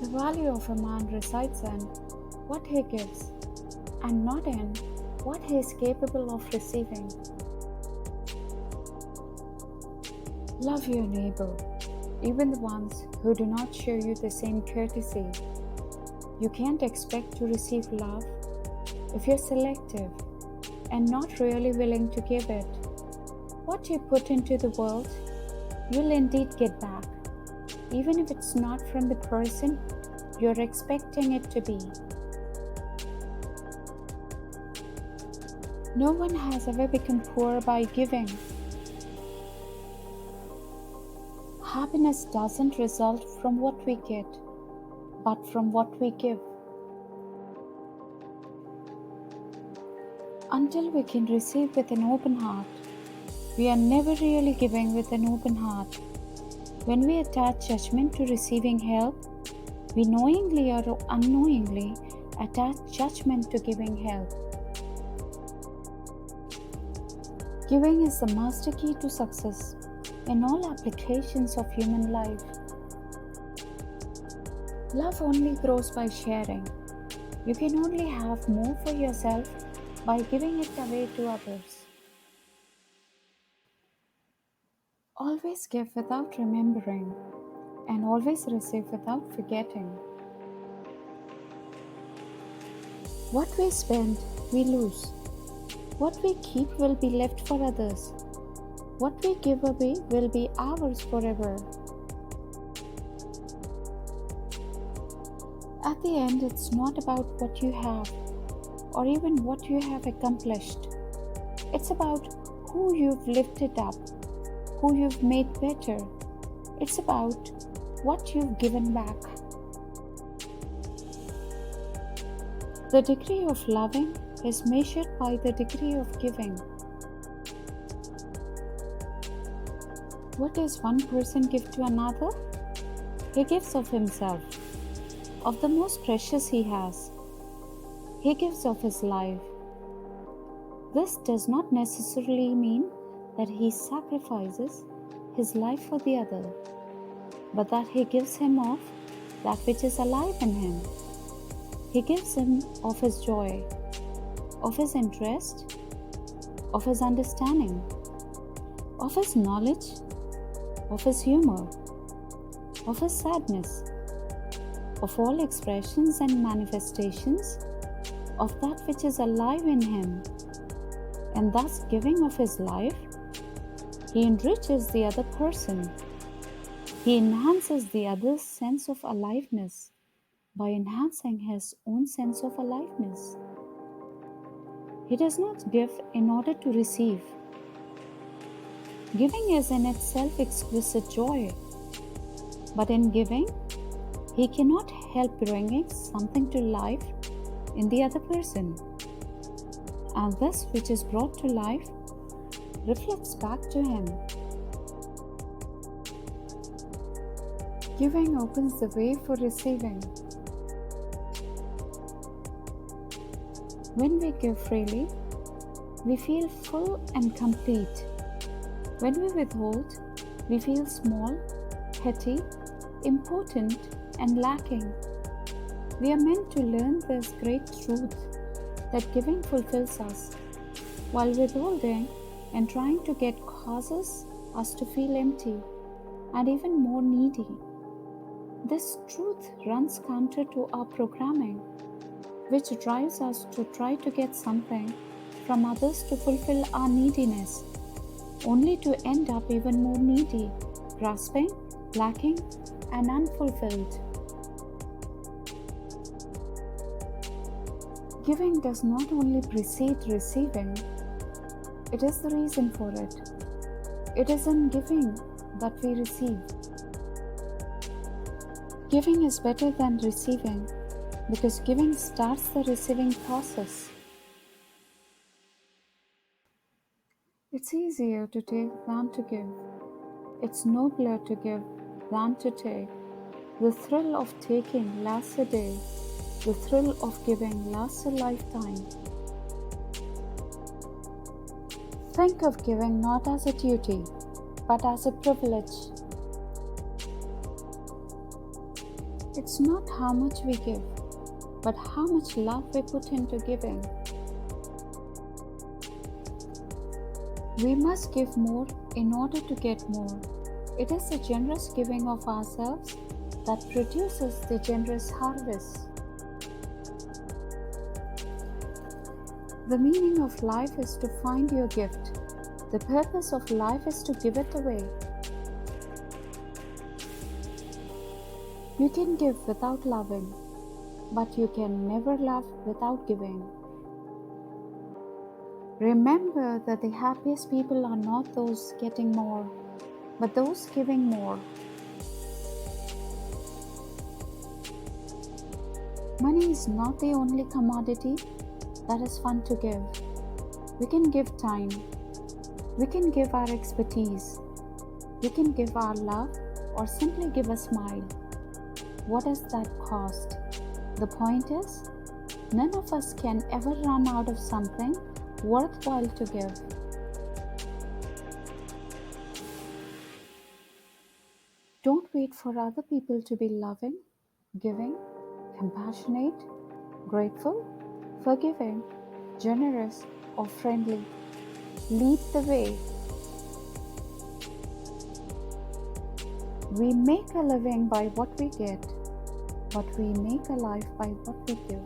The value of a man resides in what he gives and not in what he is capable of receiving. Love your neighbor, even the ones who do not show you the same courtesy. You can't expect to receive love if you're selective and not really willing to give it. What you put into the world, you'll indeed get back, even if it's not from the person you're expecting it to be. No one has ever become poor by giving. Happiness doesn't result from what we get, but from what we give. Until we can receive with an open heart, we are never really giving with an open heart. When we attach judgment to receiving help, we knowingly or unknowingly attach judgment to giving help. Giving is the master key to success in all applications of human life. Love only grows by sharing. You can only have more for yourself by giving it away to others. Always give without remembering, and always receive without forgetting. What we spend, we lose. What we keep will be left for others. What we give away will be ours forever. At the end, it's not about what you have or even what you have accomplished. It's about who you've lifted up, who you've made better. It's about what you've given back. The degree of loving is measured by the degree of giving. What does one person give to another? He gives of himself, of the most precious he has. He gives of his life. This does not necessarily mean that he sacrifices his life for the other, but that he gives him of that which is alive in him. He gives him of his joy, of his interest, of his understanding, of his knowledge, of his humor, of his sadness, of all expressions and manifestations of that which is alive in him, and thus giving of his life, he enriches the other person. He enhances the other's sense of aliveness by enhancing his own sense of aliveness. He does not give in order to receive. Giving is in itself exquisite joy, but in giving, he cannot help bringing something to life in the other person, and this which is brought to life reflects back to him. Giving opens the way for receiving. When we give freely, we feel full and complete. When we withhold, we feel small, petty, impotent, and lacking. We are meant to learn this great truth that giving fulfills us, while withholding and trying to get causes us to feel empty and even more needy. This truth runs counter to our programming, which drives us to try to get something from others to fulfill our neediness, only to end up even more needy, grasping, lacking, and unfulfilled. Giving does not only precede receiving, it is the reason for it. It is in giving that we receive. Giving is better than receiving because giving starts the receiving process. It's easier to take than to give. It's nobler to give than to take. The thrill of taking lasts a day. The thrill of giving lasts a lifetime. Think of giving not as a duty, but as a privilege. It's not how much we give, but how much love we put into giving. We must give more in order to get more. It is the generous giving of ourselves that produces the generous harvest. The meaning of life is to find your gift. The purpose of life is to give it away. You can give without loving, but you can never love without giving. Remember that the happiest people are not those getting more, but those giving more. Money is not the only commodity that is fun to give. We can give time. We can give our expertise. We can give our love or simply give a smile. What does that cost? The point is, none of us can ever run out of something worthwhile to give. Don't wait for other people to be loving, giving, compassionate, grateful, forgiving, generous, or friendly. Lead the way. We make a living by what we get, but we make a life by what we give.